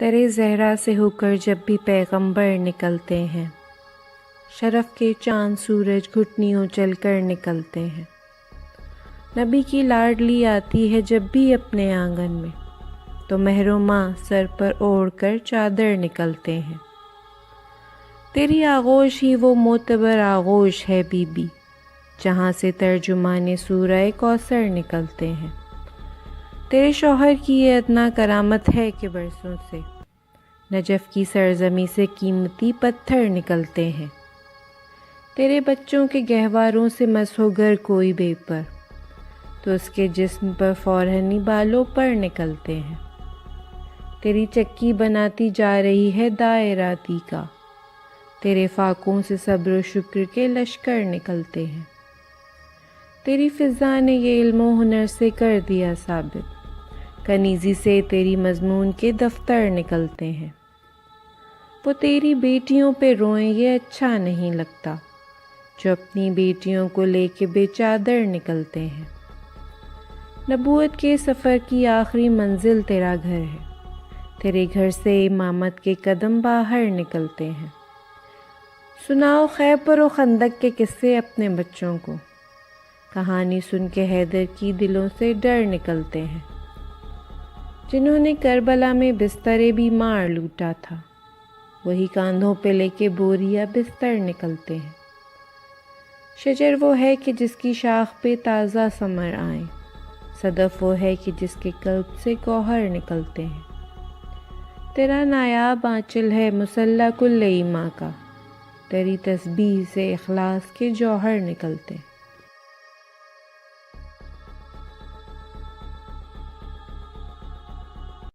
ترے زہرا سے ہو کر جب بھی پیغمبر نکلتے ہیں، شرف کے چاند سورج گھٹنیوں چل کر نکلتے ہیں۔ نبی کی لاڈلی آتی ہے جب بھی اپنے آنگن میں، تو مہر و ماں سر پر اوڑھ کر چادر نکلتے ہیں۔ تیری آغوش ہی وہ معتبر آغوش ہے بی بی، جہاں سے ترجمان سورہ کوثر نکلتے ہیں۔ تیرے شوہر کی یہ ادنا کرامت ہے کہ برسوں سے نجف کی سرزمیں سے قیمتی پتھر نکلتے ہیں۔ تیرے بچوں کے گہواروں سے مسحو گر کوئی بے پر، تو اس کے جسم پر فوراً بالوں پر نکلتے ہیں۔ تیری چکی بناتی جا رہی ہے دائراتی کا، تیرے فاقوں سے صبر و شکر کے لشکر نکلتے ہیں۔ تیری فضا نے یہ علم و ہنر سے کر دیا ثابت، کنیزی سے تیری مضمون کے دفتر نکلتے ہیں۔ وہ تیری بیٹیوں پہ روئیں یہ اچھا نہیں لگتا، جو اپنی بیٹیوں کو لے کے بے چادر نکلتے ہیں۔ نبوت کے سفر کی آخری منزل تیرا گھر ہے، تیرے گھر سے امامت کے قدم باہر نکلتے ہیں۔ سناؤ خیبر و خندق کے قصے اپنے بچوں کو، کہانی سن کے حیدر کی دلوں سے ڈر نکلتے ہیں۔ جنہوں نے کربلا میں بستر بیمار لوٹا تھا، وہی کاندھوں پہ لے کے بوریا بستر نکلتے ہیں۔ شجر وہ ہے کہ جس کی شاخ پہ تازہ ثمر آئیں، صدف وہ ہے کہ جس کے قلب سے گوہر نکلتے ہیں۔ تیرا نایاب آنچل ہے مسلح کل ایماں کا، تیری تسبیح سے اخلاص کے جوہر نکلتے ہیں۔